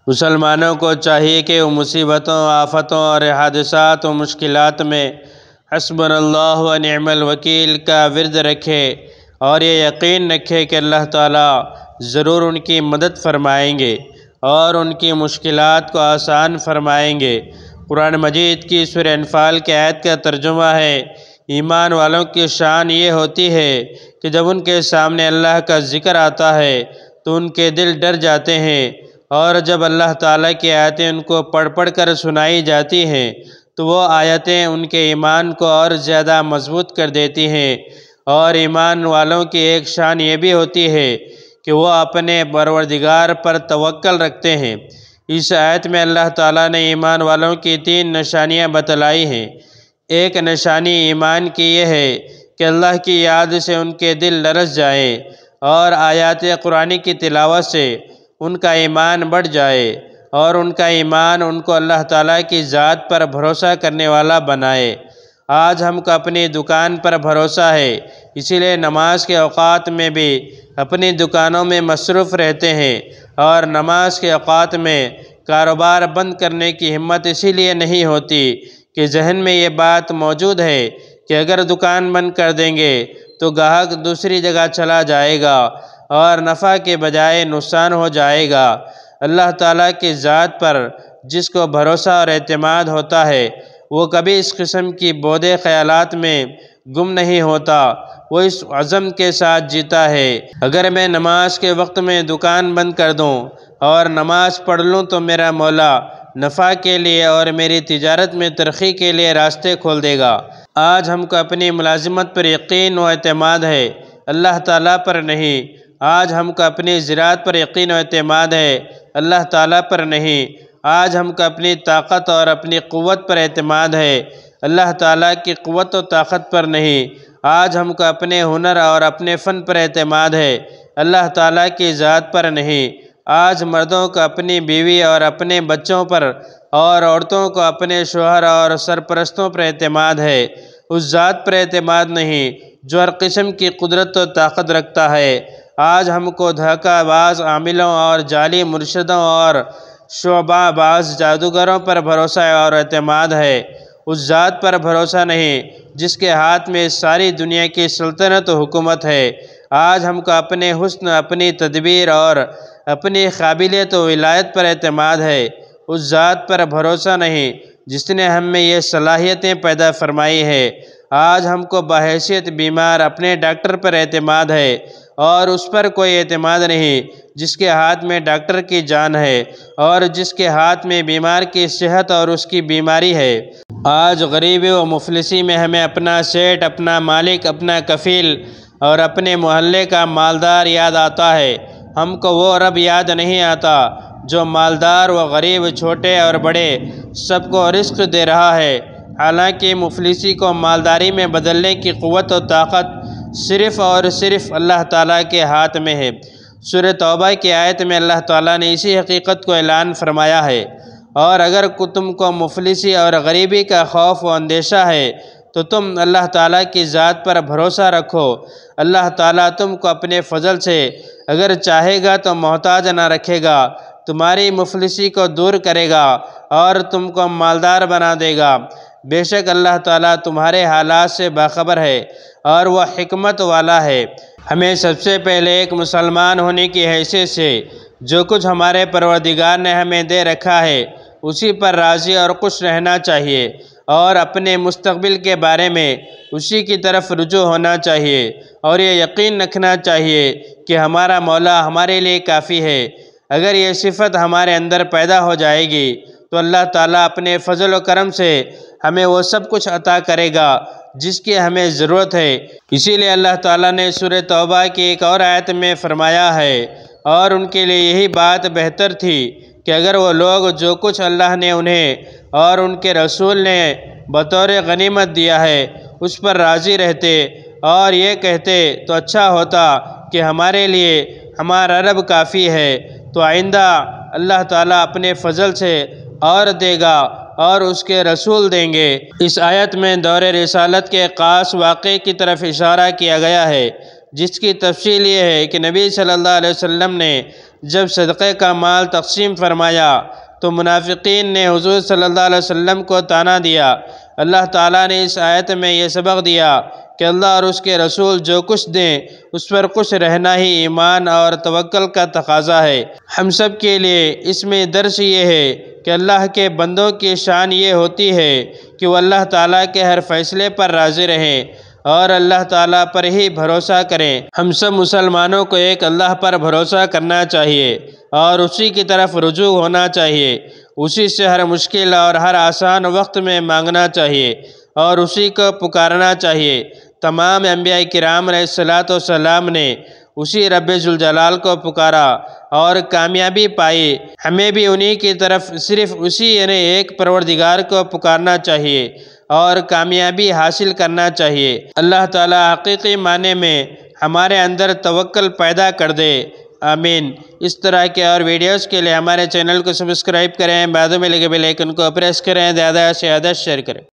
مسلمانوں کو چاہیے کہ وہ مصیبتوں، آفتوں اور حادثات و مشکلات میں حسبنا اللہ و نعم الوکیل کا ورد رکھے اور یہ یقین رکھے کہ اللہ تعالیٰ ضرور ان کی مدد فرمائیں گے اور ان کی مشکلات کو آسان فرمائیں گے۔ قرآن مجید کی سورہ انفال کی آیت کا ترجمہ ہے، ایمان والوں کی شان یہ ہوتی ہے کہ جب ان کے سامنے اللہ کا ذکر آتا ہے تو ان کے دل ڈر جاتے ہیں، اور جب اللہ تعالیٰ کی آیتیں ان کو پڑھ پڑھ کر سنائی جاتی ہیں تو وہ آیتیں ان کے ایمان کو اور زیادہ مضبوط کر دیتی ہیں۔ اور ایمان والوں کی ایک شان یہ بھی ہوتی ہے کہ وہ اپنے پروردگار پر توکل رکھتے ہیں۔ اس آیت میں اللہ تعالیٰ نے ایمان والوں کی 3 نشانیاں بتلائی ہیں۔ ایک نشانی ایمان کی یہ ہے کہ اللہ کی یاد سے ان کے دل لرز جائیں اور آیات قرآن کی تلاوت سے ان کا ایمان بڑھ جائے اور ان کا ایمان ان کو اللہ تعالیٰ کی ذات پر بھروسہ کرنے والا بنائے۔ آج ہم کو اپنی دکان پر بھروسہ ہے، اسی لیے نماز کے اوقات میں بھی اپنی دکانوں میں مصروف رہتے ہیں، اور نماز کے اوقات میں کاروبار بند کرنے کی ہمت اسی لیے نہیں ہوتی کہ ذہن میں یہ بات موجود ہے کہ اگر دکان بند کر دیں گے تو گاہک دوسری جگہ چلا جائے گا اور نفع کے بجائے نقصان ہو جائے گا۔ اللہ تعالیٰ کی ذات پر جس کو بھروسہ اور اعتماد ہوتا ہے وہ کبھی اس قسم کی بودے خیالات میں گم نہیں ہوتا، وہ اس عزم کے ساتھ جیتا ہے۔ اگر میں نماز کے وقت میں دکان بند کر دوں اور نماز پڑھ لوں تو میرا مولا نفع کے لیے اور میری تجارت میں ترقی کے لیے راستے کھول دے گا۔ آج ہم کو اپنی ملازمت پر یقین و اعتماد ہے، اللہ تعالیٰ پر نہیں۔ آج ہم کو اپنی زراعت پر یقین و اعتماد ہے، اللہ تعالیٰ پر نہیں۔ آج ہم کو اپنی طاقت اور اپنی قوت پر اعتماد ہے، اللہ تعالیٰ کی قوت و طاقت پر نہیں۔ آج ہم کو اپنے ہنر اور اپنے فن پر اعتماد ہے، اللہ تعالیٰ کی ذات پر نہیں۔ آج مردوں کو اپنی بیوی اور اپنے بچوں پر اور عورتوں کو اپنے شوہر اور سرپرستوں پر اعتماد ہے، اس ذات پر اعتماد نہیں جو ہر قسم کی قدرت و طاقت رکھتا ہے۔ آج ہم کو دھوکہ باز عاملوں اور جعلی مرشدوں اور شعبہ باز جادوگروں پر بھروسہ اور اعتماد ہے، اس ذات پر بھروسہ نہیں جس کے ہاتھ میں ساری دنیا کی سلطنت و حکومت ہے۔ آج ہم کو اپنے حسن، اپنی تدبیر اور اپنی قابلیت و ولایت پر اعتماد ہے، اس ذات پر بھروسہ نہیں جس نے ہم میں یہ صلاحیتیں پیدا فرمائی ہے۔ آج ہم کو بحیثیت بیمار اپنے ڈاکٹر پر اعتماد ہے اور اس پر کوئی اعتماد نہیں جس کے ہاتھ میں ڈاکٹر کی جان ہے اور جس کے ہاتھ میں بیمار کی صحت اور اس کی بیماری ہے۔ آج غریبی و مفلسی میں ہمیں اپنا سیٹ، اپنا مالک، اپنا کفیل اور اپنے محلے کا مالدار یاد آتا ہے، ہم کو وہ رب یاد نہیں آتا جو مالدار و غریب، چھوٹے اور بڑے سب کو رزق دے رہا ہے۔ حالانکہ مفلسی کو مالداری میں بدلنے کی قوت و طاقت صرف اور صرف اللہ تعالیٰ کے ہاتھ میں ہے۔ سورہ توبہ کی آیت میں اللہ تعالیٰ نے اسی حقیقت کو اعلان فرمایا ہے، اور اگر تم کو مفلسی اور غریبی کا خوف و اندیشہ ہے تو تم اللہ تعالیٰ کی ذات پر بھروسہ رکھو۔ اللہ تعالیٰ تم کو اپنے فضل سے اگر چاہے گا تو محتاج نہ رکھے گا، تمہاری مفلسی کو دور کرے گا اور تم کو مالدار بنا دے گا۔ بے شک اللہ تعالیٰ تمہارے حالات سے باخبر ہے اور وہ حکمت والا ہے۔ ہمیں سب سے پہلے ایک مسلمان ہونے کی حیثیت سے جو کچھ ہمارے پروردگار نے ہمیں دے رکھا ہے اسی پر راضی اور خوش رہنا چاہیے، اور اپنے مستقبل کے بارے میں اسی کی طرف رجوع ہونا چاہیے، اور یہ یقین رکھنا چاہیے کہ ہمارا مولا ہمارے لیے کافی ہے۔ اگر یہ صفت ہمارے اندر پیدا ہو جائے گی تو اللہ تعالیٰ اپنے فضل و کرم سے ہمیں وہ سب کچھ عطا کرے گا جس کی ہمیں ضرورت ہے۔ اسی لیے اللہ تعالیٰ نے سورہ توبہ کی ایک اور آیت میں فرمایا ہے، اور ان کے لیے یہی بات بہتر تھی کہ اگر وہ لوگ جو کچھ اللہ نے انہیں اور ان کے رسول نے بطور غنیمت دیا ہے اس پر راضی رہتے اور یہ کہتے تو اچھا ہوتا کہ ہمارے لیے ہمارا رب کافی ہے، تو آئندہ اللہ تعالیٰ اپنے فضل سے اور دے گا اور اس کے رسول دیں گے۔ اس آیت میں دور رسالت کے خاص واقعے کی طرف اشارہ کیا گیا ہے، جس کی تفصیل یہ ہے کہ نبی صلی اللہ علیہ وسلم نے جب صدقے کا مال تقسیم فرمایا تو منافقین نے حضور صلی اللہ علیہ وسلم کو طعنہ دیا۔ اللہ تعالیٰ نے اس آیت میں یہ سبق دیا کہ اللہ اور اس کے رسول جو کچھ دیں اس پر خوش رہنا ہی ایمان اور توکل کا تقاضا ہے۔ ہم سب کے لیے اس میں درس یہ ہے کہ اللہ کے بندوں کی شان یہ ہوتی ہے کہ وہ اللہ تعالیٰ کے ہر فیصلے پر راضی رہیں اور اللہ تعالیٰ پر ہی بھروسہ کریں۔ ہم سب مسلمانوں کو ایک اللہ پر بھروسہ کرنا چاہیے اور اسی کی طرف رجوع ہونا چاہیے، اسی سے ہر مشکل اور ہر آسان وقت میں مانگنا چاہیے اور اسی کو پکارنا چاہیے۔ تمام انبیاء کرام علیہ السلام نے اسی رب ذوالجلال کو پکارا اور کامیابی پائی۔ ہمیں بھی انہی کی طرف صرف اسی یعنی ایک پروردگار کو پکارنا چاہیے اور کامیابی حاصل کرنا چاہیے۔ اللہ تعالیٰ حقیقی معنی میں ہمارے اندر توکل پیدا کر دے، آمین۔ اس طرح کے اور ویڈیوز کے لیے ہمارے چینل کو سبسکرائب کریں، بعد میں لگے بیل آئیکن کو پریس کریں، زیادہ سے زیادہ شیئر کریں۔